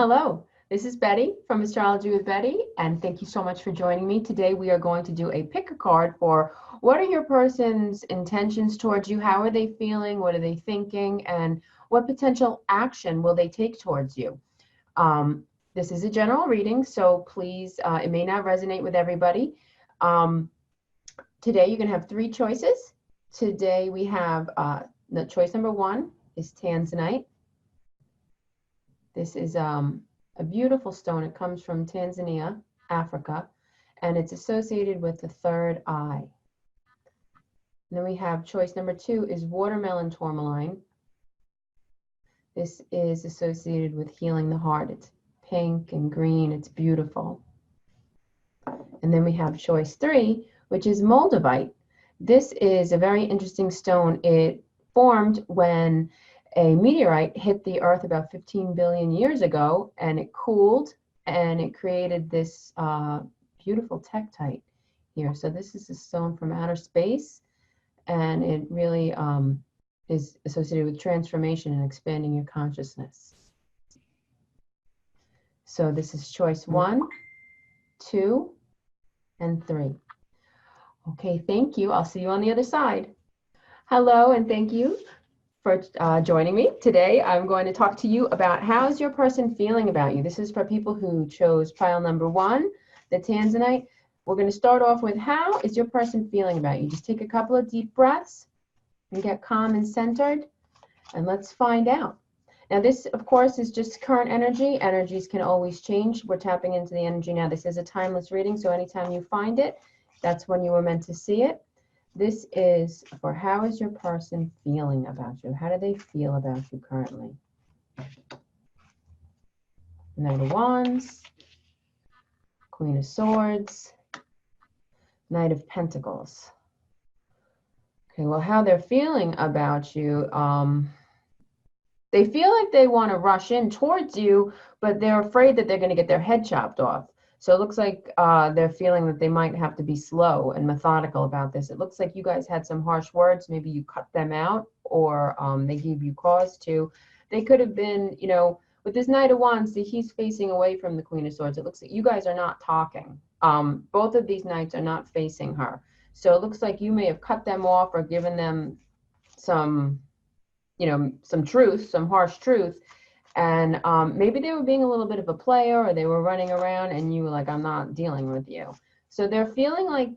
Hello, this is Betty from Astrology with Betty, and thank you so much for joining me. Today we are going to do a pick a card for what are your person's intentions towards you, how are they feeling, what are they thinking, and what potential action will they take towards you. This is a general reading, so please, it may not resonate with everybody. Today you're going to have three choices. Today we have choice number one is Tanzanite. This is a beautiful stone. It comes from Tanzania, Africa, and it's associated with the third eye. And then we have choice number two is watermelon tourmaline. This is associated with healing the heart. It's pink and green. It's beautiful. And then we have choice three, which is moldavite. This is a very interesting stone. It formed when a meteorite hit the Earth about 15 billion years ago, and it cooled, and it created this beautiful tektite here. So this is a stone from outer space, and it really is associated with transformation and expanding your consciousness. So this is choice 1, 2, and 3. Okay, thank you. I'll see you on the other side. Hello, and thank you for joining me. Today I'm going to talk to you about how's your person feeling about you. This is for people who chose pile number 1, the Tanzanite. We're going to start off with how is your person feeling about you. Just take a couple of deep breaths and get calm and centered, and let's find out. Now this, of course, is just current energy. Energies can always change. We're tapping into the energy now. This is a timeless reading, so anytime you find it, that's when you were meant to see it. This is for how is your person feeling about you? How do they feel about you currently? Knight of Wands, Queen of Swords, Knight of Pentacles. Okay, well, how they're feeling about you, they feel like they want to rush in towards you, but they're afraid that they're going to get their head chopped off. So it looks like they're feeling that they might have to be slow and methodical about this. It looks like you guys had some harsh words. Maybe you cut them out, or they gave you cause to. They could have been, you know, with this Knight of Wands, see, he's facing away from the Queen of Swords. It looks like you guys are not talking. Both of these knights are not facing her. So it looks like you may have cut them off or given them some, you know, some truth, some harsh truth. And maybe they were being a little bit of a player, or they were running around and you were like, I'm not dealing with you. So they're feeling like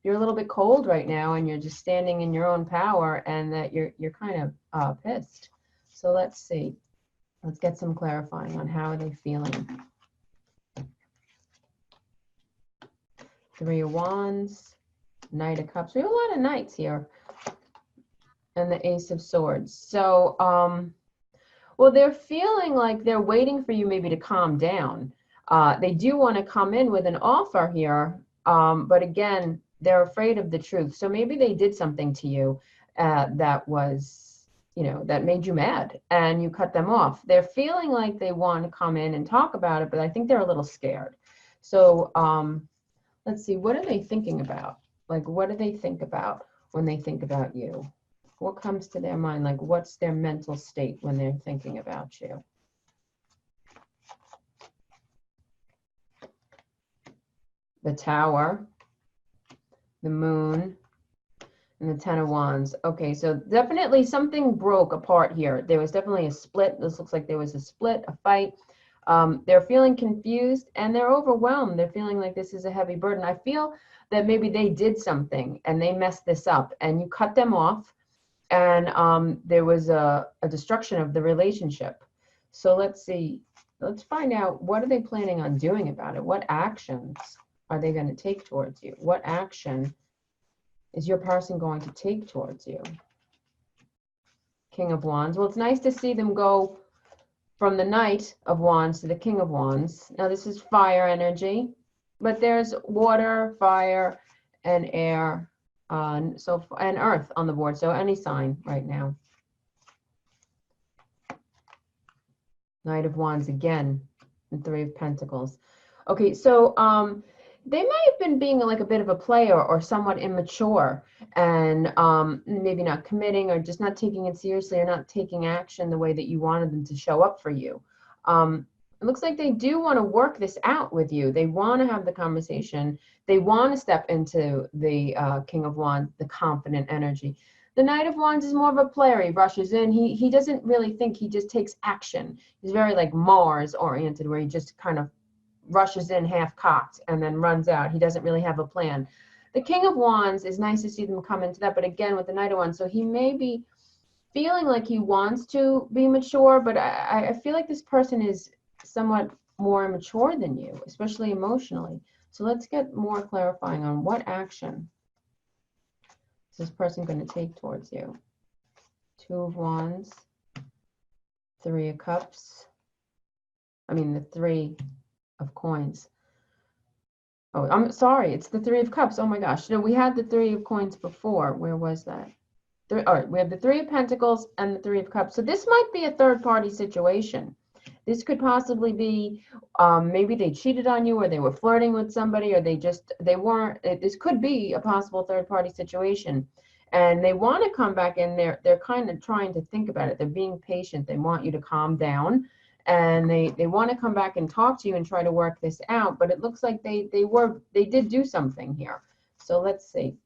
you're a little bit cold right now, and you're just standing in your own power, and that you're kind of pissed. So let's see. Let's get some clarifying on how are they feeling. Three of Wands, Knight of Cups. We have a lot of knights here. And the Ace of Swords. So, well, they're feeling like they're waiting for you maybe to calm down. They do want to come in with an offer here, but again, they're afraid of the truth. So maybe they did something to you that was, you know, that made you mad, and you cut them off. They're feeling like they want to come in and talk about it, but I think they're a little scared. So let's see, what are they thinking about? Like, what do they think about when they think about you? What comes to their mind? Like, what's their mental state when they're thinking about you? The Tower, the Moon, and the Ten of Wands. Okay, so definitely something broke apart here. There was definitely a split. This looks like there was a split, a fight. They're feeling confused, and they're overwhelmed. They're feeling like this is a heavy burden. I feel that maybe they did something, and they messed this up, and you cut them off. And there was a destruction of the relationship. So let's see. Let's find out, what are they planning on doing about it? What actions are they going to take towards you? What action is your person going to take towards you? King of Wands. Well, it's nice to see them go from the Knight of Wands to the King of Wands. Now, this is fire energy, but there's water, fire, and air. And earth on the board, so any sign right now. Knight of Wands again, and Three of Pentacles. Okay, so they might have been being like a bit of a player, or somewhat immature, and maybe not committing, or just not taking it seriously, or not taking action the way that you wanted them to show up for you. It looks like they do want to work this out with you. They want to have the conversation. They want to step into the King of Wands, the confident energy. The Knight of Wands is more of a player. He rushes in. He doesn't really think. He just takes action. He's very like Mars oriented, where he just kind of rushes in half cocked and then runs out. He doesn't really have a plan. The King of Wands is nice to see them come into that, but again with the Knight of Wands, so he may be feeling like he wants to be mature, but I feel like this person is somewhat more immature than you, especially emotionally. So let's get more clarifying on what action is this person going to take towards you. Two of Wands, Three of Cups. I mean, the Three of Coins. Oh, I'm sorry. It's the Three of Cups. Oh my gosh. No, we had the Three of Coins before. Where was that? All right, we have the Three of Pentacles and the Three of Cups. So this might be a third-party situation. This could possibly be maybe they cheated on you, or they were flirting with somebody, or they weren't. This could be a possible third-party situation, and they want to come back in. They're kind of trying to think about it. They're being patient. They want you to calm down, and they want to come back and talk to you and try to work this out. But it looks like they did do something here. So let's see.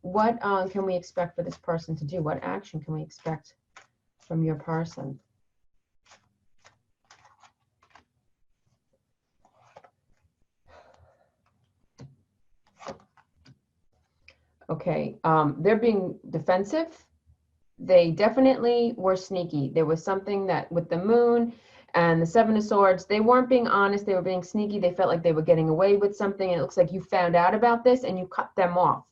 What can we expect for this person to do? What action can we expect from your person? Okay, they're being defensive. They definitely were sneaky. There was something that with the Moon and the Seven of Swords, they weren't being honest. They were being sneaky. They felt like they were getting away with something. And it looks like you found out about this and you cut them off.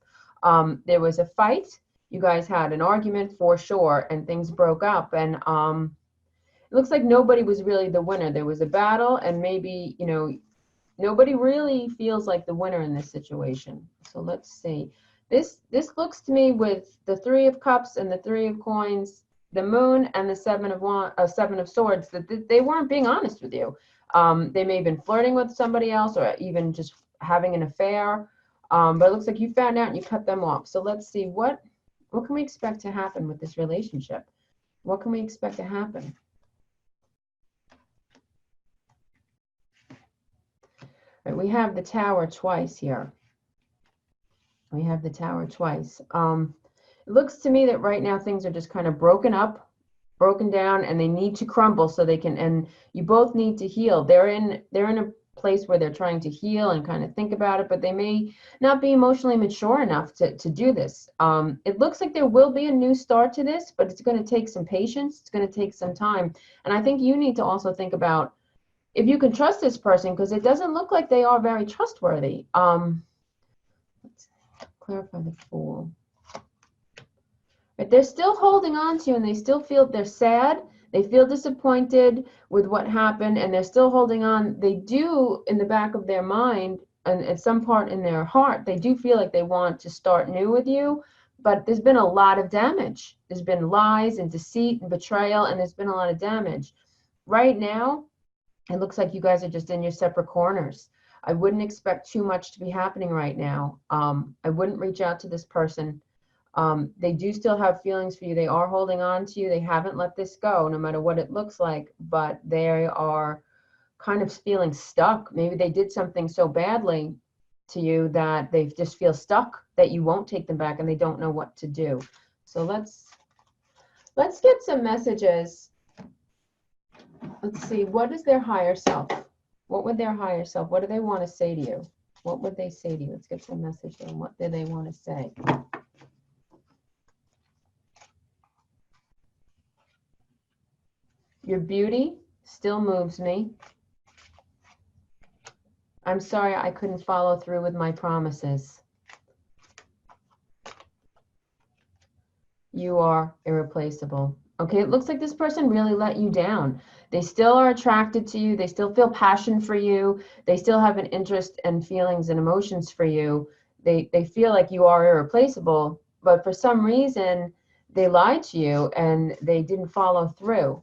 There was a fight. You guys had an argument for sure, and things broke up. And it looks like nobody was really the winner. There was a battle, and maybe, you know, nobody really feels like the winner in this situation. So let's see. This looks to me with the Three of Cups and the Three of Coins, the Moon and the Seven of Swords, that they weren't being honest with you. They may have been flirting with somebody else, or even just having an affair. But it looks like you found out and you cut them off. So let's see, what can we expect to happen with this relationship? What can we expect to happen? All right, we have the Tower twice here. We have the Tower twice. It looks to me that right now things are just kind of broken down, and they need to crumble so they can, and you both need to heal. They're in a place where they're trying to heal and kind of think about it, but they may not be emotionally mature enough to do this. It looks like there will be a new start to this, but it's going to take some patience. It's going to take some time. And I think you need to also think about if you can trust this person, because it doesn't look like they are very trustworthy. Let's clarify the Fool. But they're still holding on to you, and they still feel they're sad. They feel disappointed with what happened, and they're still holding on. They do, in the back of their mind and at some part in their heart, they do feel like they want to start new with you, but there's been a lot of damage. There's been lies and deceit and betrayal, and there's been a lot of damage. Right now, it looks like you guys are just in your separate corners. I wouldn't expect too much to be happening right now. I wouldn't reach out to this person. They do still have feelings for you. They are holding on to you. They haven't let this go, no matter what it looks like, but they are kind of feeling stuck. Maybe they did something so badly to you that they just feel stuck, that you won't take them back, and they don't know what to do. So let's get some messages. Let's see, what is their higher self? What would their higher self, what do they want to say to you? What would they say to you? Let's get some message on what do they want to say. Your beauty still moves me. I'm sorry I couldn't follow through with my promises. You are irreplaceable. Okay, it looks like this person really let you down. They still are attracted to you. They still feel passion for you. They still have an interest and feelings and emotions for you. They feel like you are irreplaceable, but for some reason, they lied to you and they didn't follow through.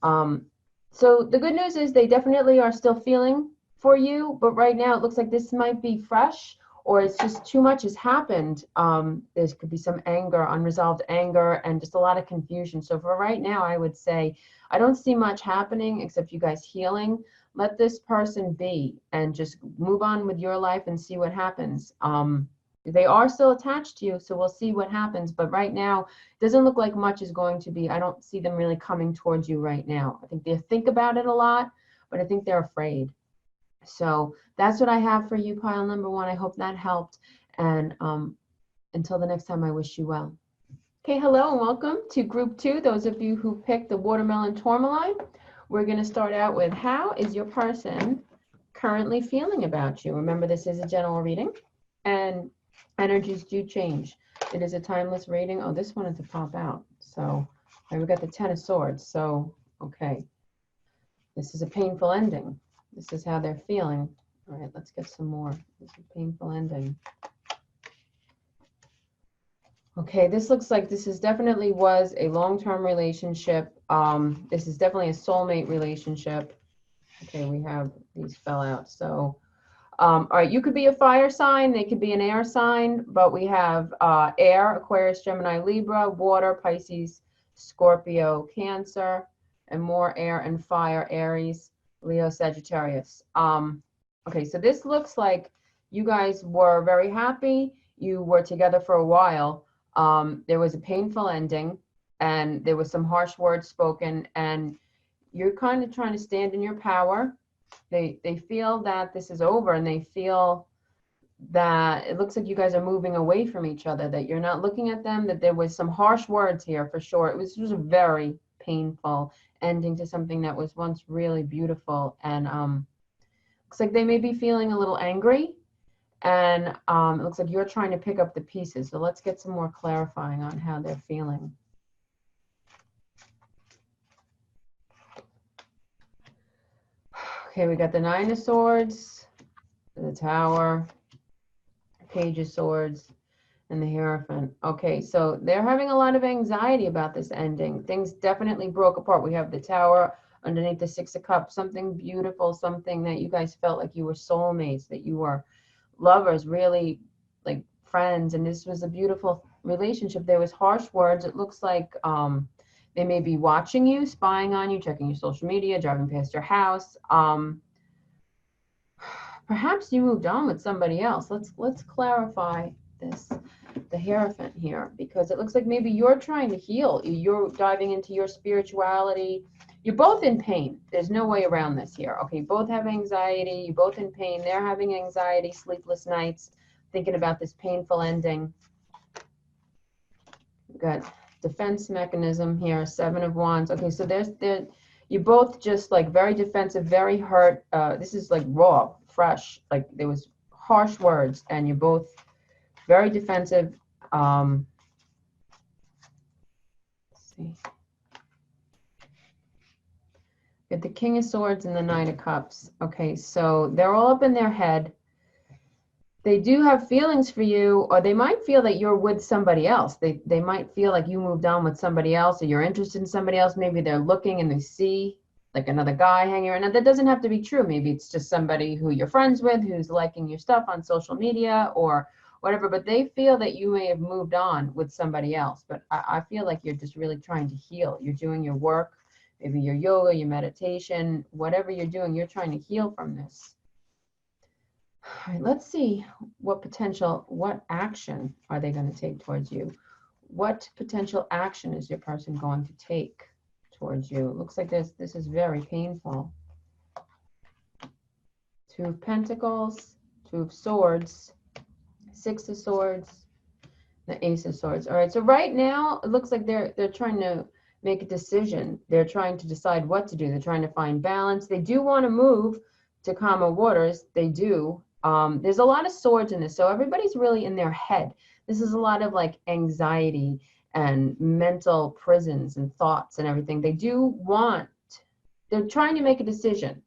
So the good news is they definitely are still feeling for you, but right now it looks like this might be fresh, or it's just too much has happened. There could be some anger, unresolved anger, and just a lot of confusion. So for right now, I would say I don't see much happening except you guys healing. Let this person be and just move on with your life and see what happens. They are still attached to you, so we'll see what happens. But right now, it doesn't look like much is going to be. I don't see them really coming towards you right now. I think they think about it a lot, but I think they're afraid. So that's what I have for you, pile number one. I hope that helped. And until the next time, I wish you well. Okay, hello and welcome to group two. Those of you who picked the watermelon tourmaline, we're going to start out with how is your person currently feeling about you? Remember, this is a general reading and energies do change. It is a timeless reading. Oh, this wanted to pop out. So we got the Ten of Swords. So, okay. This is a painful ending. This is how they're feeling. All right, let's get some more. This is a painful ending. Okay, this looks like this is definitely was a long-term relationship. This is definitely a soulmate relationship. Okay, we have these fell out. So, all right, you could be a fire sign. They could be an air sign, but we have air, Aquarius, Gemini, Libra, water, Pisces, Scorpio, Cancer, and more air and fire, Aries, Leo, Sagittarius. Okay, so this looks like you guys were very happy. You were together for a while. There was a painful ending, and there was some harsh words spoken, and you're kind of trying to stand in your power. They feel that this is over, and they feel that it looks like you guys are moving away from each other, that you're not looking at them, that there was some harsh words here for sure. It was just a very painful ending to something that was once really beautiful. And looks like they may be feeling a little angry, and it looks like you're trying to pick up the pieces. So let's get some more clarifying on how they're feeling. Okay, we got the Nine of Swords, the Tower, Page of Swords, and the Hierophant. Okay, so they're having a lot of anxiety about this ending. Things definitely broke apart. We have the Tower underneath the Six of Cups, something beautiful, something that you guys felt like you were soulmates, that you were lovers, really like friends, and this was a beautiful relationship. There was harsh words. It looks like they may be watching you, spying on you, checking your social media, driving past your house. Perhaps you moved on with somebody else. Let's clarify this, the Hierophant here, because it looks like maybe you're trying to heal. You're diving into your spirituality. You're both in pain. There's no way around this here. Okay, both have anxiety. You're both in pain. They're having anxiety, sleepless nights, thinking about this painful ending. We've got defense mechanism here, Seven of Wands. Okay, so you're both just like very defensive, very hurt. This is like raw, fresh, like there was harsh words, and you're both very defensive. Let's see. Get the King of Swords and the Knight of Cups. Okay, so they're all up in their head. They do have feelings for you, or they might feel that you're with somebody else. They might feel like you moved on with somebody else, or you're interested in somebody else. Maybe they're looking and they see like another guy hanging around. Now, that doesn't have to be true. Maybe it's just somebody who you're friends with, who's liking your stuff on social media or whatever, but they feel that you may have moved on with somebody else. But I feel like you're just really trying to heal. You're doing your work, maybe your yoga, your meditation, whatever you're doing, you're trying to heal from this. All right, let's see what action are they going to take towards you? What potential action is your person going to take towards you? It looks like this is very painful. Two of Pentacles, Two of Swords, Six of Swords, the Ace of Swords. All right, so right now it looks like they're trying to make a decision. They're trying to decide what to do. They're trying to find balance. They do want to move to calmer waters. They do. There's a lot of swords in this, so everybody's really in their head. This is a lot of like anxiety and mental prisons and thoughts and everything. They're trying to make a decision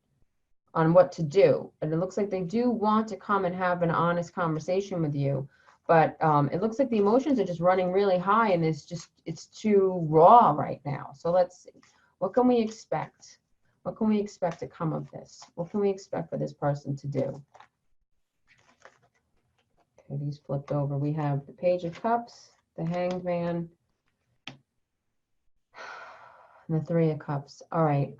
on what to do, and it looks like they do want to come and have an honest conversation with you, but it looks like the emotions are just running really high, and it's too raw right now. So let's see, what can we expect? What can we expect to come of this? What can we expect for this person to do? Okay, these flipped over. We have the Page of Cups, the Hanged Man, and the Three of Cups. All right.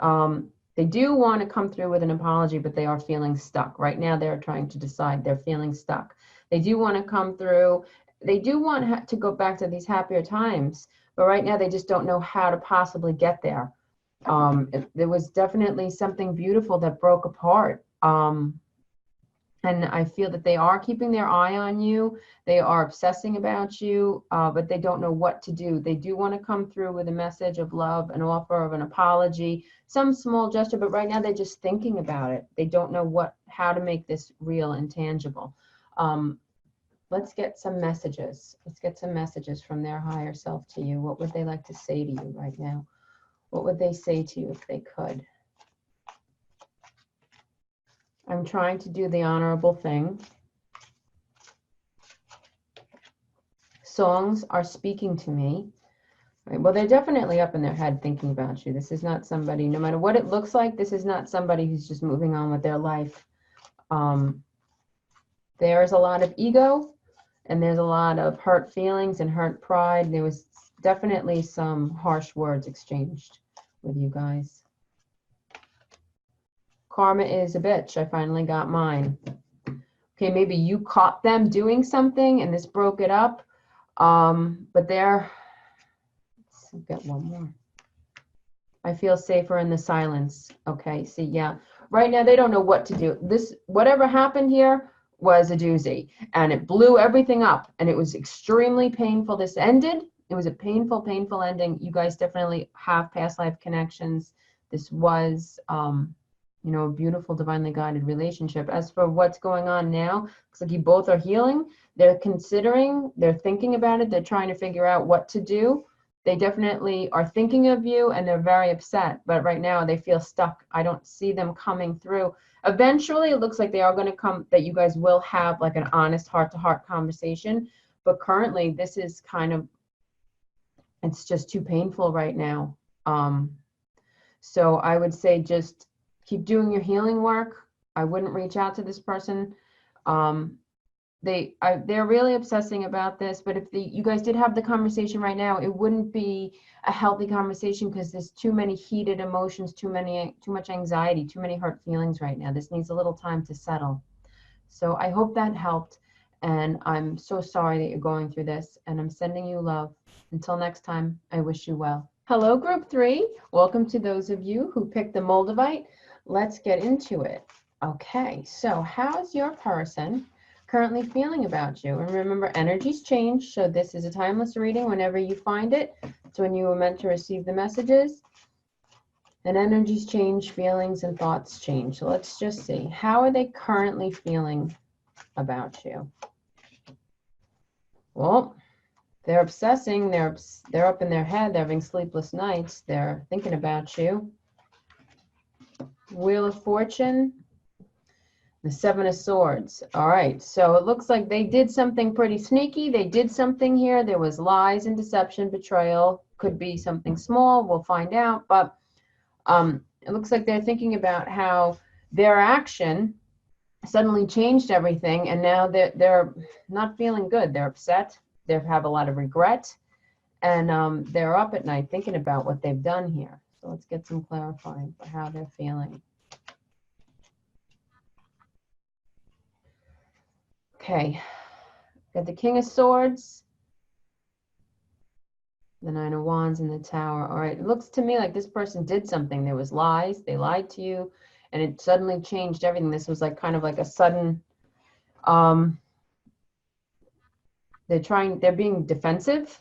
They do want to come through with an apology, but they are feeling stuck. Right now, they're trying to decide. They're feeling stuck. They do want to come through. They do want to go back to these happier times, but right now they just don't know how to possibly get there. There was definitely something beautiful that broke apart. And I feel that they are keeping their eye on you. They are obsessing about you, but they don't know what to do. They do want to come through with a message of love, an offer of an apology, some small gesture, but right now they're just thinking about it. They don't know how to make this real and tangible. Let's get some messages. Let's get some messages from their higher self to you. What would they like to say to you right now? What would they say to you if they could? I'm trying to do the honorable thing. Songs are speaking to me. Right. Well, they're definitely up in their head thinking about you. This is not somebody, no matter what it looks like, this is not somebody who's just moving on with their life. There's a lot of ego, and there's a lot of hurt feelings and hurt pride. There was definitely some harsh words exchanged with you guys. Karma is a bitch. I finally got mine. Okay, maybe you caught them doing something and this broke it up. But let's get one more. I feel safer in the silence. Okay, see, yeah. Right now, they don't know what to do. Whatever happened here was a doozy, and it blew everything up, and it was extremely painful. This ended. It was a painful, painful ending. You guys definitely have past life connections. This was, a beautiful, divinely guided relationship. As for what's going on now, looks like you both are healing. They're thinking about it. They're trying to figure out what to do. They definitely are thinking of you, and they're very upset. But right now, they feel stuck. I don't see them coming through. Eventually, it looks like they are going to come, that you guys will have like an honest heart-to-heart conversation. But currently, this is it's just too painful right now. So I would say just keep doing your healing work. I wouldn't reach out to this person. They're really obsessing about this, but if you guys did have the conversation right now, it wouldn't be a healthy conversation because there's too many heated emotions, too much anxiety, too many hurt feelings right now. This needs a little time to settle. So I hope that helped, and I'm so sorry that you're going through this, and I'm sending you love. Until next time, I wish you well. Hello, Group 3. Welcome to those of you who picked the Moldavite. Let's get into it. Okay, so how's your person currently feeling about you? And remember, energies change, so this is a timeless reading. Whenever you find it, it's when you were meant to receive the messages. And energies change, feelings and thoughts change. So let's just see. How are they currently feeling about you? Well, they're obsessing. They're up in their head. They're having sleepless nights. They're thinking about you. Wheel of Fortune. The Seven of Swords. All right, so it looks like they did something pretty sneaky. They did something here. There was lies and deception, betrayal. Could be something small. We'll find out. But it looks like they're thinking about how their action suddenly changed everything, and now they're not feeling good. They're upset. They have a lot of regret, and they're up at night thinking about what they've done here. So let's get some clarifying for how they're feeling. Okay, got the King of Swords, the Nine of Wands, and the Tower. All right, it looks to me like this person did something. There was lies. They lied to you, and it suddenly changed everything. This was like kind of like a sudden, they're being defensive,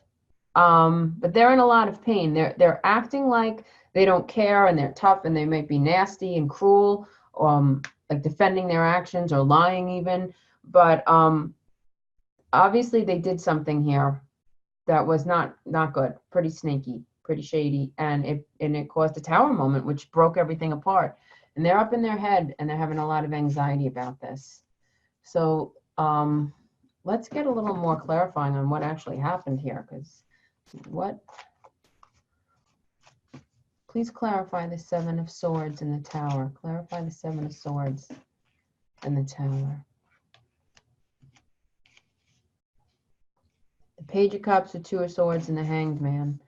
but they're in a lot of pain. They're acting like they don't care, and they're tough, and they might be nasty and cruel, like defending their actions or lying even. But obviously they did something here that was not good, pretty sneaky, pretty shady, and it caused a tower moment, which broke everything apart. And they're up in their head, and they're having a lot of anxiety about this. So let's get a little more clarifying on what actually happened here, because please clarify the Seven of Swords and the Tower. Clarify the Seven of Swords and the Tower. The Page of Cups, the Two of Swords, and the Hanged Man.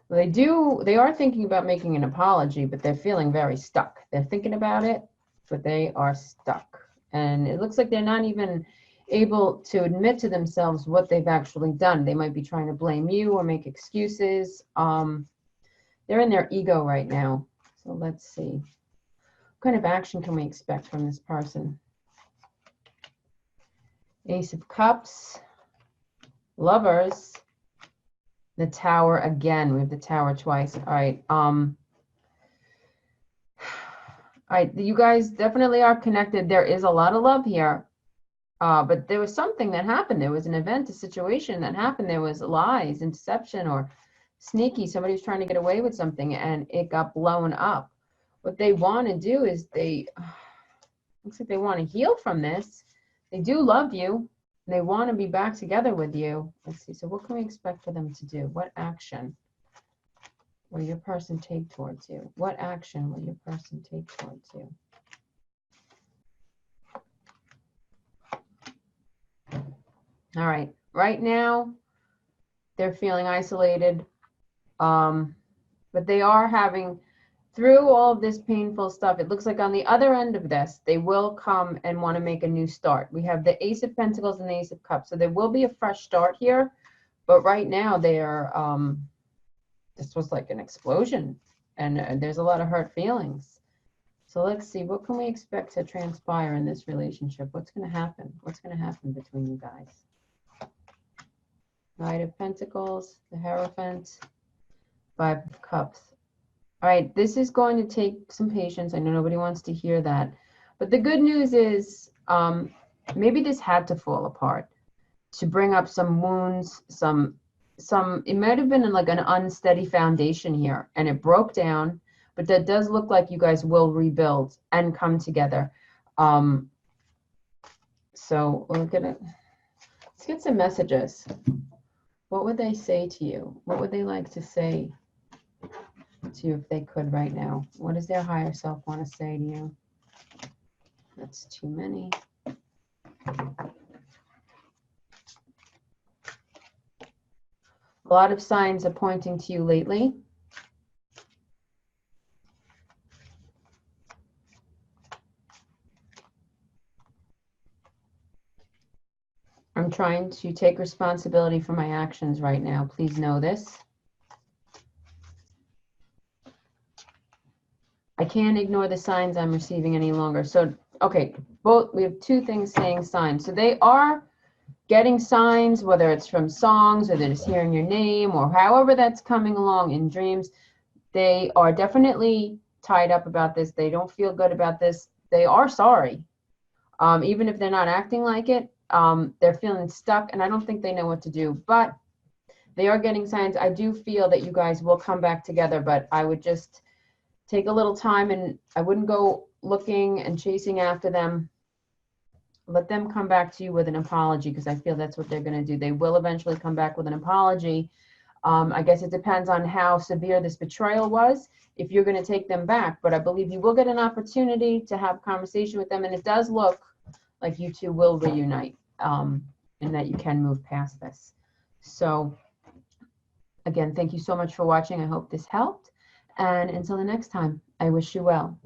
They are thinking about making an apology, but they're feeling very stuck. They're thinking about it, but they are stuck. And it looks like they're not even able to admit to themselves what they've actually done. They might be trying to blame you or make excuses. They're in their ego right now. So let's see. What kind of action can we expect from this person? Ace of Cups, Lovers, the Tower again. We have the Tower twice. All right. All right. You guys definitely are connected. There is a lot of love here. But there was something that happened. There was an event, a situation that happened. There was lies and deception or sneaky. Somebody was trying to get away with something and it got blown up. What they want to do is looks like they want to heal from this. They do love you. They want to be back together with you. Let's see. So what can we expect for them to do? What action will your person take towards you? What action will your person take towards you? All right. Right now, they're feeling isolated. But they are having, through all of this painful stuff, it looks like on the other end of this, they will come and want to make a new start. We have the Ace of Pentacles and the Ace of Cups. So there will be a fresh start here. But right now, they are, this was like an explosion. And there's a lot of hurt feelings. So let's see, what can we expect to transpire in this relationship? What's going to happen? What's going to happen between you guys? Knight of Pentacles, the Hierophant, Five of Cups. All right, this is going to take some patience. I know nobody wants to hear that. But the good news is maybe this had to fall apart to bring up some wounds, it might have been like an unsteady foundation here, and it broke down. But that does look like you guys will rebuild and come together. So let's get some messages. What would they say to you? What would they like to say to you if they could right now? What does their higher self want to say to you? That's too many. A lot of signs are pointing to you lately. I'm trying to take responsibility for my actions right now. Please know this. I can't ignore the signs I'm receiving any longer. So, okay, we have two things saying signs. So they are getting signs, whether it's from songs or they're just hearing your name or however that's coming along in dreams. They are definitely tied up about this. They don't feel good about this. They are sorry. Even if they're not acting like it, they're feeling stuck, and I don't think they know what to do. But they are getting signs. I do feel that you guys will come back together, but I would just take a little time, and I wouldn't go looking and chasing after them. Let them come back to you with an apology, because I feel that's what they're going to do. They will eventually come back with an apology. I guess it depends on how severe this betrayal was, if you're going to take them back. But I believe you will get an opportunity to have a conversation with them, and it does look like you two will reunite, and that you can move past this. So, again, thank you so much for watching. I hope this helped. And until the next time, I wish you well.